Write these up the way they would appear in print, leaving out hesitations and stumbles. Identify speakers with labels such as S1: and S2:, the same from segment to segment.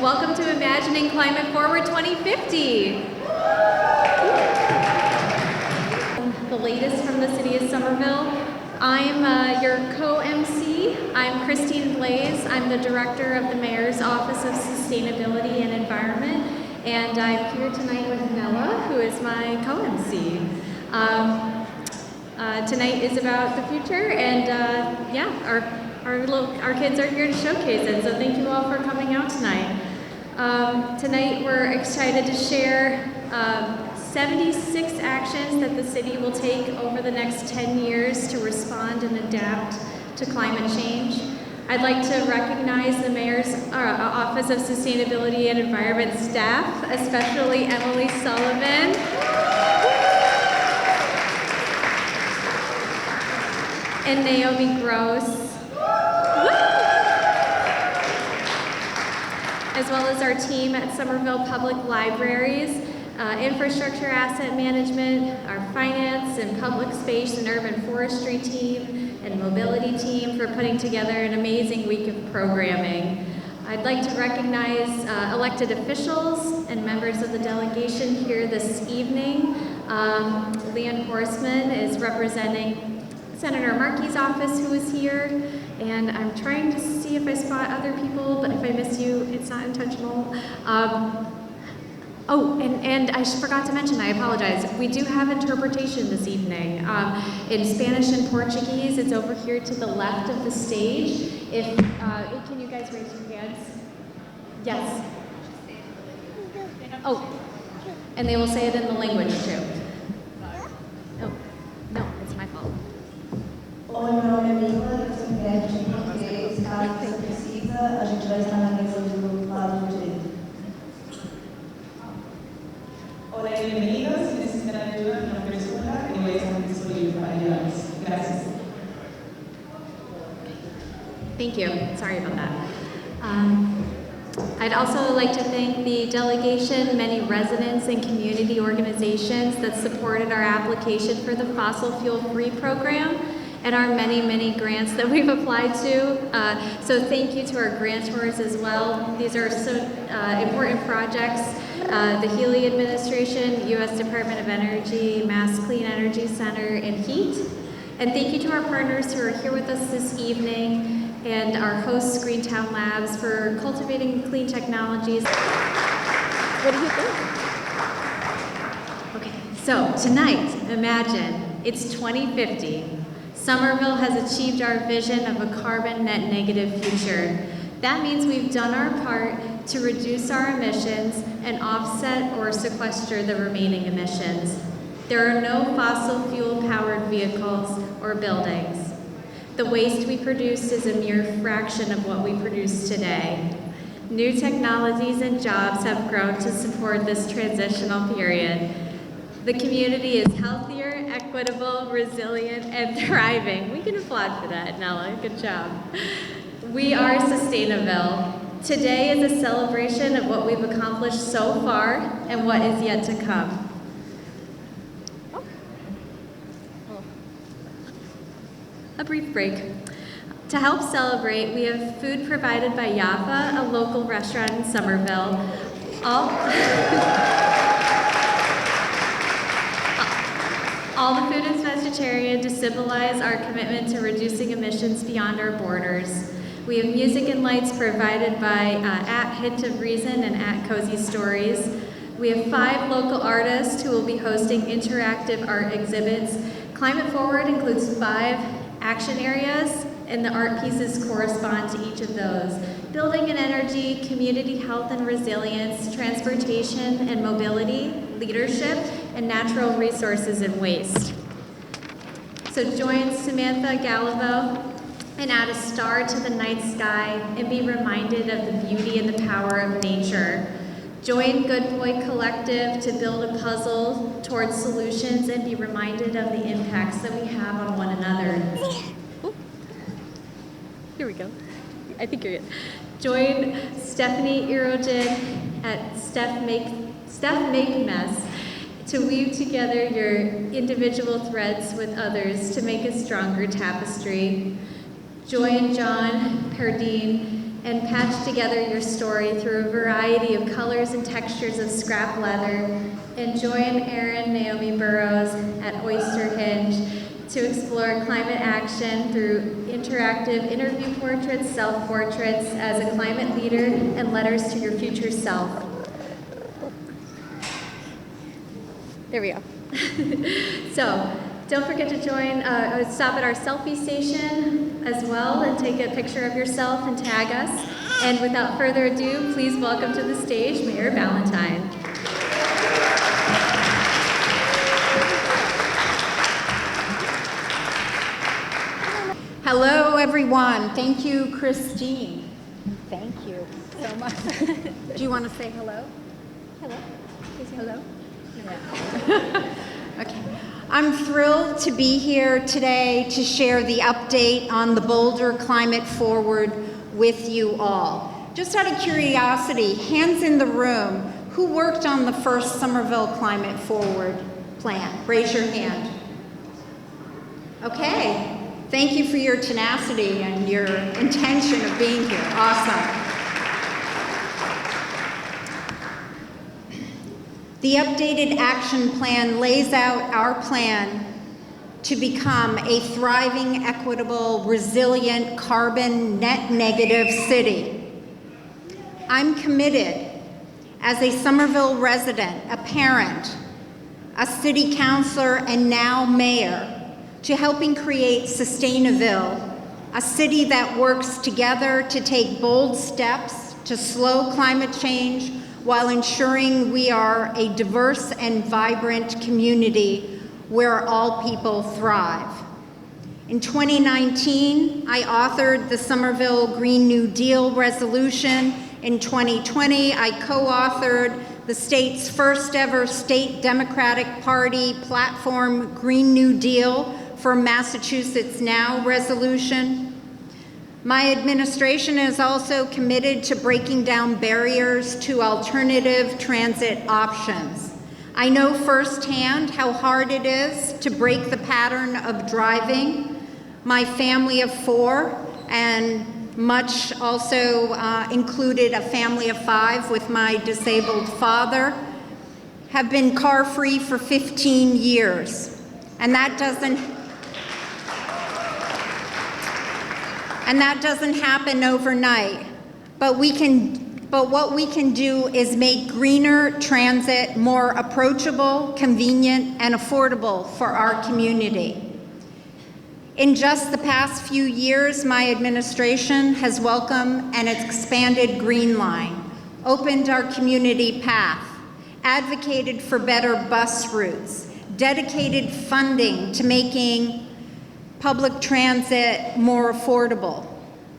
S1: and welcome to Imagining Climate Forward 2050. The latest from the City of Somerville. I'm your co-MC. I'm Christine Blaze. I'm the Director of the Mayor's Office of Sustainability and Environment, and I'm here tonight with Nella, who is my co-MC. Tonight is about the future, and our kids are here to showcase it, so thank you all for coming out tonight. Tonight we're excited to share 76 actions that the city will take over the next 10 years to respond and adapt to climate change. I'd like to recognize the Mayor's Office of Sustainability and Environment staff, especially Emily Sullivan. And Naomi Gross, as well as our team at Somerville Public Libraries, Infrastructure Asset Management, our Finance and Public Space and Urban Forestry team, and Mobility team for putting together an amazing week of programming. I'd like to recognize elected officials and members of the delegation here this evening. Leon Horstman is representing Senator Markey's office, who is here, and I'm trying to see if I spot other people, but if I miss you, it's not intentional. And I forgot to mention, I apologize, we do have interpretation this evening. In Spanish and Portuguese, it's over here to the left of the stage. Can you guys raise your hands? Yes. Oh, and they will say it in the language too. Oh, no, it's my fault.
S2: Oi, meu nome é Mila, eu sou médica em português. Caso você precisa, a gente vai estar na mesa do lado direito.
S3: Hola y bienvenidos. Si necesitan ayuda, mi nombre es Una y voy a estar disponible para ayudarles. Gracias.
S1: Thank you. Sorry about that. I'd also like to thank the delegation, many residents and community organizations that supported our application for the fossil fuel free program, and our many, many grants that we've applied to. So thank you to our grantors as well. These are so important projects. The Healy Administration, U.S. Department of Energy, Mass Clean Energy Center, and HEAT. And thank you to our partners who are here with us this evening, and our host, Greentown Labs, for cultivating clean technologies. What do you think? Okay, so tonight, imagine, it's 2050. Somerville has achieved our vision of a carbon net negative future. That means we've done our part to reduce our emissions and offset or sequester the remaining emissions. There are no fossil fuel powered vehicles or buildings. The waste we produce is a mere fraction of what we produce today. New technologies and jobs have grown to support this transitional period. The community is healthier, equitable, resilient, and thriving. We can applaud for that, Nella. Good job. We are Sustainaville. Today is a celebration of what we've accomplished so far and what is yet to come. A brief break. To help celebrate, we have food provided by Yafa, a local restaurant in Somerville. All the food is vegetarian to symbolize our commitment to reducing emissions beyond our borders. We have music and lights provided by at Hint of Reason and at Cozy Stories. We have 5 local artists who will be hosting interactive art exhibits. Climate Forward includes 5 action areas, and the art pieces correspond to each of those. Building and energy, community health and resilience, transportation and mobility, leadership, and natural resources and waste. So join Samantha Gallivo and add a star to the night sky and be reminded of the beauty and the power of nature. Join Good Boy Collective to build a puzzle towards solutions and be reminded of the impacts that we have on one another. Ooh. Here we go. I think you're good. Join Stephanie Erogen at Steph Make Mess to weave together your individual threads with others to make a stronger tapestry. Join John Perdine and patch together your story through a variety of colors and textures of scrap leather, and join Erin Naomi Burrows at Oyster Hinge to explore climate action through interactive interview portraits, self-portraits as a climate leader, and letters to your future self. There we go. So, don't forget to stop at our selfie station as well and take a picture of yourself and tag us. And without further ado, please welcome to the stage Mayor Ballantyne.
S4: Hello, everyone. Thank you, Christine. Thank you so much. Do you want to say hello?
S1: Hello.
S4: Hello? Yeah. Okay. I'm thrilled to be here today to share the update on the Boulder Climate Forward with you all. Just out of curiosity, hands in the room, who worked on the first Somerville Climate Forward plan? Raise your hand. Okay. Thank you for your tenacity and your intention of being here. Awesome. The updated action plan lays out our plan to become a thriving, equitable, resilient, carbon net negative city. I'm committed as a Somerville resident, a parent, a city councilor, and now mayor, to helping create Sustainaville, a city that works together to take bold steps to slow climate change while ensuring we are a diverse and vibrant community where all people thrive. In 2019, I authored the Somerville Green New Deal resolution. In 2020, I co-authored the state's first ever state Democratic Party platform Green New Deal for Massachusetts Now resolution. My administration is also committed to breaking down barriers to alternative transit options. I know firsthand how hard it is to break the pattern of driving. My family of 4, and much also included a family of 5 with my disabled father, have been car-free for 15 years. And that doesn't happen overnight, but what we can do is make greener transit more approachable, convenient, and affordable for our community. In just the past few years, my administration has welcomed an expanded Green Line, opened our community path, advocated for better bus routes, dedicated funding to making public transit more affordable,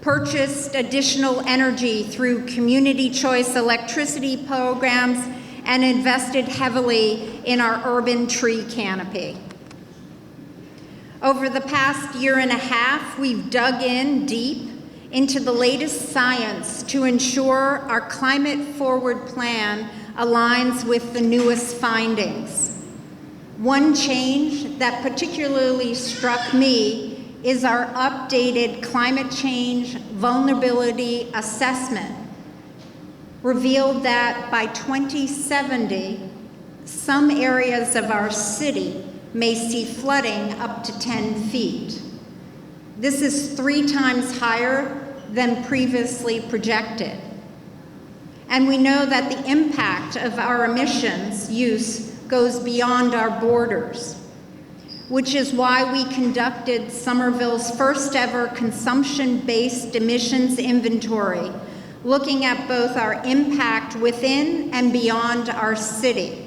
S4: purchased additional energy through community choice electricity programs, and invested heavily in our urban tree canopy. Over the past year and a half, we've dug in deep into the latest science to ensure our climate forward plan aligns with the newest findings. One change that particularly struck me is our updated climate change vulnerability assessment. Revealed that by 2070, some areas of our city may see flooding up to 10 feet. This is 3 times higher than previously projected. And we know that the impact of our emissions use goes beyond our borders, which is why we conducted Somerville's first ever consumption-based emissions inventory, looking at both our impact within and beyond our city.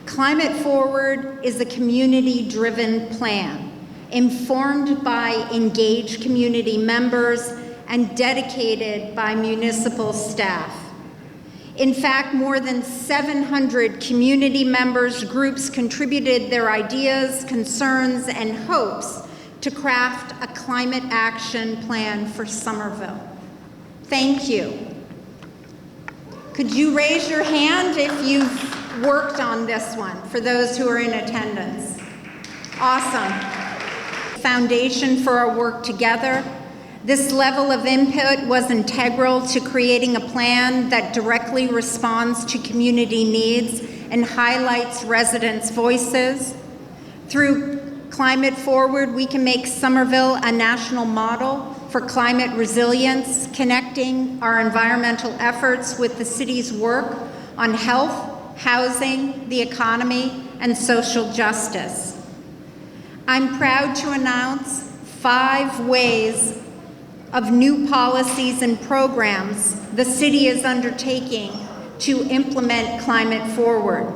S4: Climate Forward is a community-driven plan, informed by engaged community members and dedicated by municipal staff. In fact, more than 700 community members, groups contributed their ideas, concerns, and hopes to craft a climate action plan for Somerville. Thank you. Could you raise your hand if you've worked on this one, for those who are in attendance? Awesome. Foundation for our work together. This level of input was integral to creating a plan that directly responds to community needs and highlights residents' voices. Through Climate Forward, we can make Somerville a national model for climate resilience, connecting our environmental efforts with the city's work on health, housing, the economy, and social justice. I'm proud to announce 5 ways of new policies and programs the city is undertaking to implement Climate Forward.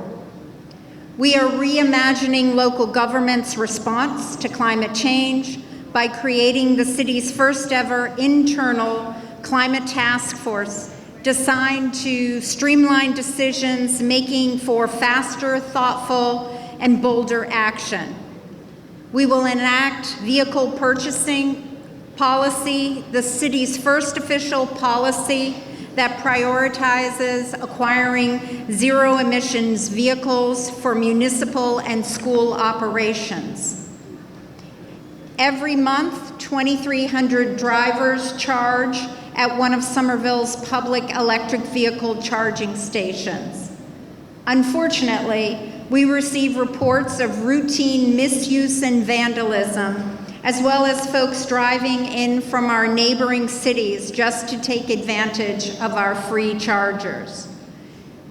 S4: We are reimagining local government's response to climate change by creating the city's first ever internal climate task force designed to streamline decisions making for faster, thoughtful, and bolder action. We will enact vehicle purchasing policy, the city's first official policy that prioritizes acquiring zero emissions vehicles for municipal and school operations. Every month, 2,300 drivers charge at one of Somerville's public electric vehicle charging stations. Unfortunately, we receive reports of routine misuse and vandalism, as well as folks driving in from our neighboring cities just to take advantage of our free chargers.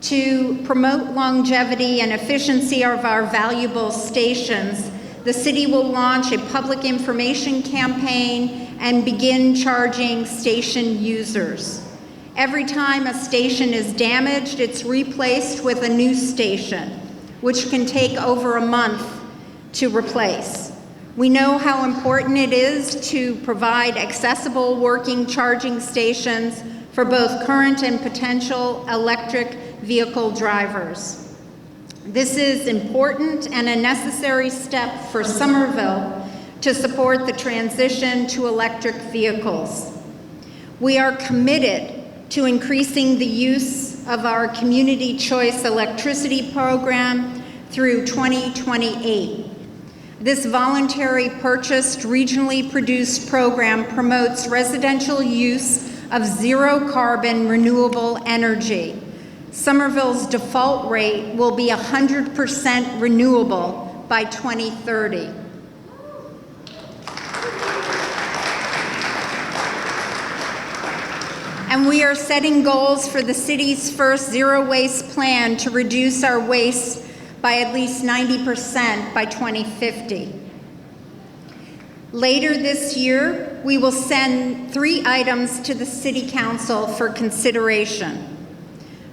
S4: To promote longevity and efficiency of our valuable stations, the city will launch a public information campaign and begin charging station users. Every time a station is damaged, it's replaced with a new station, which can take over a month to replace. We know how important it is to provide accessible working charging stations for both current and potential electric vehicle drivers. This is important and a necessary step for Somerville to support the transition to electric vehicles. We are committed to increasing the use of our Community Choice Electricity Program through 2028. This voluntary purchased, regionally produced program promotes residential use of zero carbon renewable energy. Somerville's default rate will be 100% renewable by 2030. And we are setting goals for the city's first zero waste plan to reduce our waste by at least 90% by 2050. Later this year, we will send 3 items to the City Council for consideration.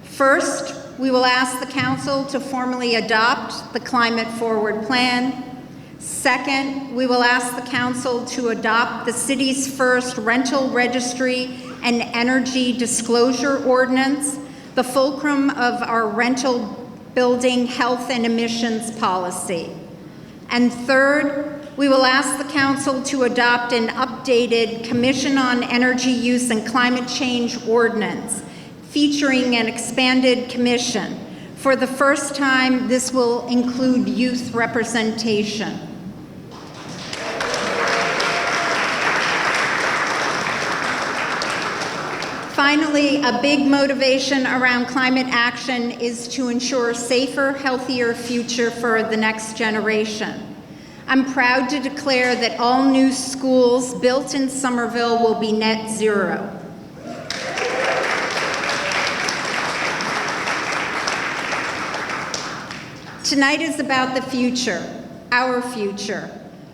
S4: First, we will ask the Council to formally adopt the Climate Forward Plan. Second, we will ask the Council to adopt the city's first rental registry and energy disclosure ordinance, the fulcrum of our rental building health and emissions policy. And third, we will ask the Council to adopt an updated Commission on Energy Use and Climate Change ordinance, featuring an expanded commission. For the first time, this will include youth representation. Finally, a big motivation around climate action is to ensure a safer, healthier future for the next generation. I'm proud to declare that all new schools built in Somerville will be net zero. Tonight is about the future, our future.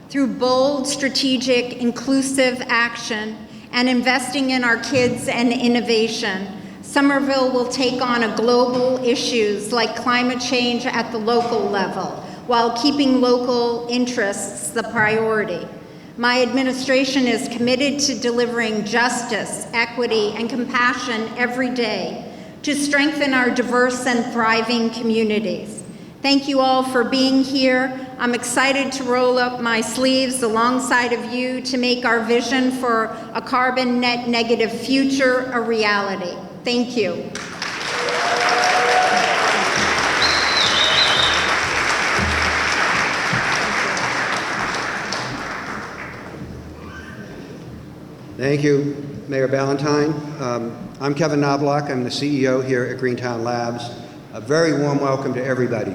S4: Through bold, strategic, inclusive action and investing in our kids and innovation, Somerville will take on global issues like climate change at the local level, while keeping local interests the priority. My administration is committed to delivering justice, equity, and compassion every day to strengthen our diverse and thriving communities. Thank you all for being here. I'm excited to roll up my sleeves alongside of you to make our vision for a carbon net negative future a reality. Thank you.
S5: Thank you, Mayor Ballantyne. I'm Kevin Knobloch. I'm the CEO here at Greentown Labs. A very warm welcome to everybody,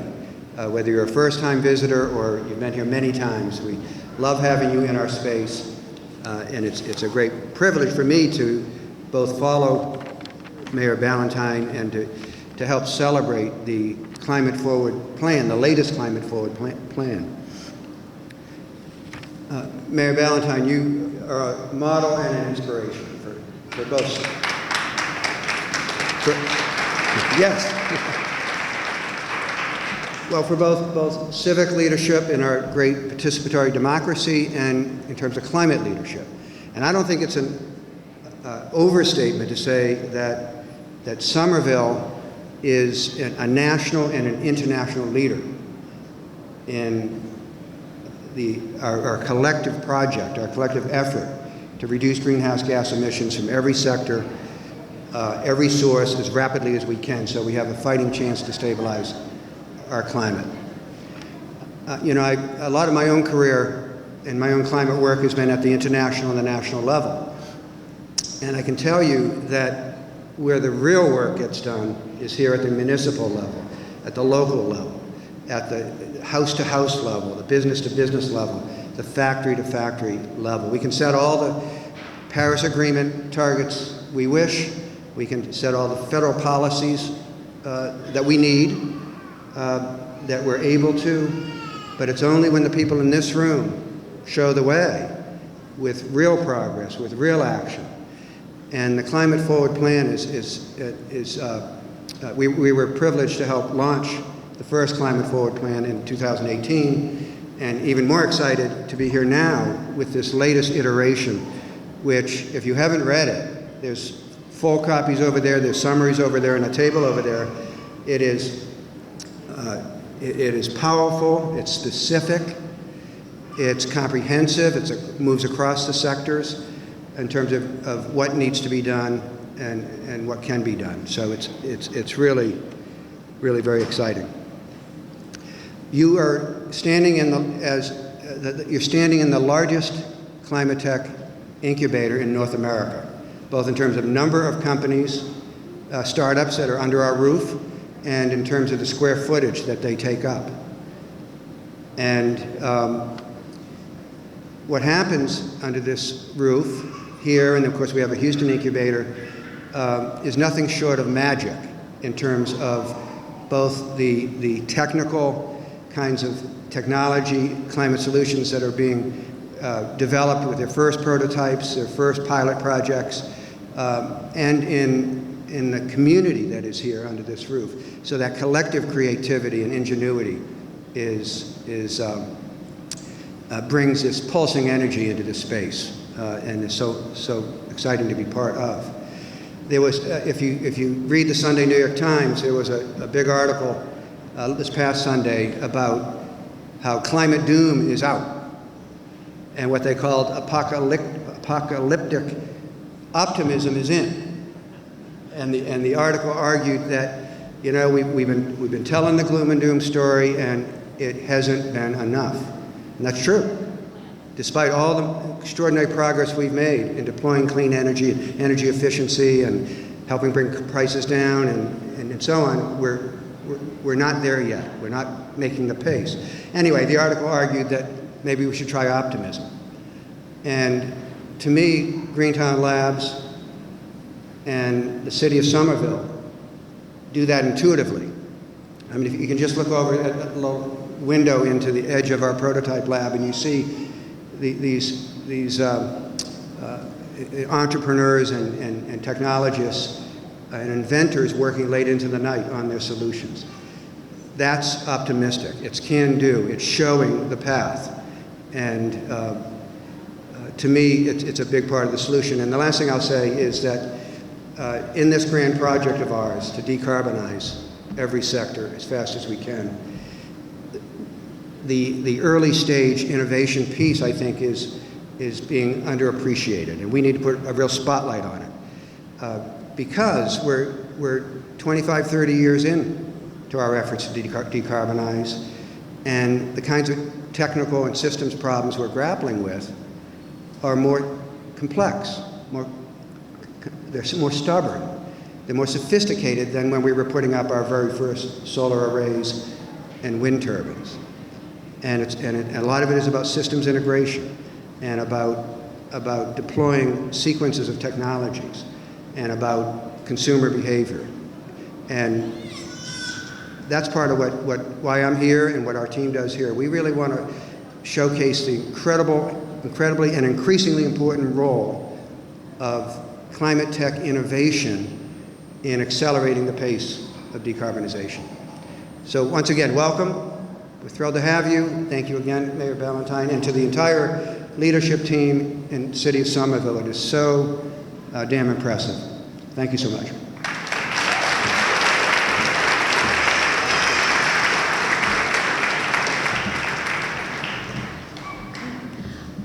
S5: whether you're a first-time visitor or you've been here many times. We love having you in our space, and it's a great privilege for me to both follow Mayor Ballantyne and to help celebrate the Climate Forward Plan, the latest Climate Forward Plan. Mayor Ballantyne, you are a model and an inspiration for both. Yes. Well, for both civic leadership in our great participatory democracy and in terms of climate leadership. And I don't think it's an overstatement to say that Somerville is a national and an international leader in our collective project, our collective effort to reduce greenhouse gas emissions from every sector, every source as rapidly as we can, so we have a fighting chance to stabilize our climate. A lot of my own career and my own climate work has been at the international and the national level. And I can tell you that where the real work gets done is here at the municipal level, at the local level, at the house-to-house level, the business-to-business level, the factory-to-factory level. We can set all the Paris Agreement targets we wish. We can set all the federal policies that we need, that we're able to, but it's only when the people in this room show the way with real progress, with real action. And the Climate Forward Plan we were privileged to help launch the first Climate Forward Plan in 2018, and even more excited to be here now with this latest iteration, which, if you haven't read it, there's full copies over there, there's summaries over there, and a table over there. It is powerful, it's specific, it's comprehensive, it moves across the sectors in terms of what needs to be done and what can be done. So it's really, really very exciting. You are standing in the largest climate tech incubator in North America, both in terms of number of companies, startups that are under our roof, and in terms of the square footage that they take up. And what happens under this roof here, and of course we have a Houston incubator, is nothing short of magic in terms of both the technical kinds of technology, climate solutions that are being developed with their first prototypes, their first pilot projects, and in the community that is here under this roof. So that collective creativity and ingenuity brings this pulsing energy into this space, and is so exciting to be part of. There was, if you read the Sunday New York Times, there was a big article this past Sunday about how climate doom is out, and what they called apocalyptic optimism is in. And the article argued that, we've been telling the gloom and doom story, and it hasn't been enough. And that's true. Despite all the extraordinary progress we've made in deploying clean energy, energy efficiency, and helping bring prices down, and so on, we're not there yet. We're not making the pace. Anyway, the article argued that maybe we should try optimism. And to me, Greentown Labs and the City of Somerville do that intuitively. I mean, if you can just look over at that little window into the edge of our prototype lab, and you see these entrepreneurs and technologists and inventors working late into the night on their solutions. That's optimistic. It's can-do. It's showing the path. And to me, it's a big part of the solution. And the last thing I'll say is that in this grand project of ours to decarbonize every sector as fast as we can, the early stage innovation piece, I think, is being underappreciated, and we need to put a real spotlight on it, because we're 25, 30 years in to our efforts to decarbonize, and the kinds of technical and systems problems we're grappling with are more complex they're more stubborn. They're more sophisticated than when we were putting up our very first solar arrays and wind turbines. And a lot of it is about systems integration and about deploying sequences of technologies and about consumer behavior. And that's part of why I'm here and what our team does here. We really want to showcase the incredibly and increasingly important role of climate tech innovation in accelerating the pace of decarbonization. So once again, welcome. We're thrilled to have you. Thank you again, Mayor Ballantyne, and to the entire leadership team in the City of Somerville. It is so damn impressive. Thank you so much.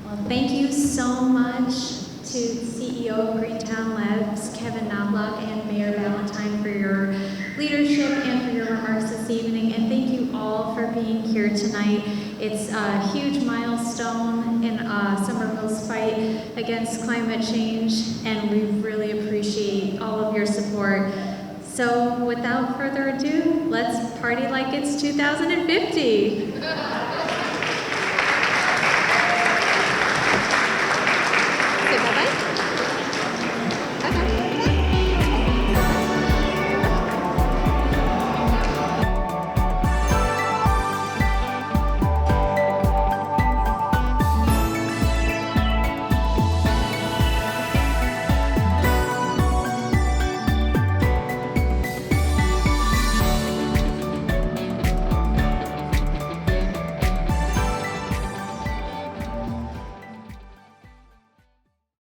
S1: Well, thank you so much to CEO of Greentown Labs, Kevin Knobloch, and Mayor Ballantyne for your leadership and for your remarks this evening. And thank you all for being here tonight. It's a huge milestone in Somerville's fight against climate change, and we really appreciate all of your support. So without further ado, let's party like it's 2050.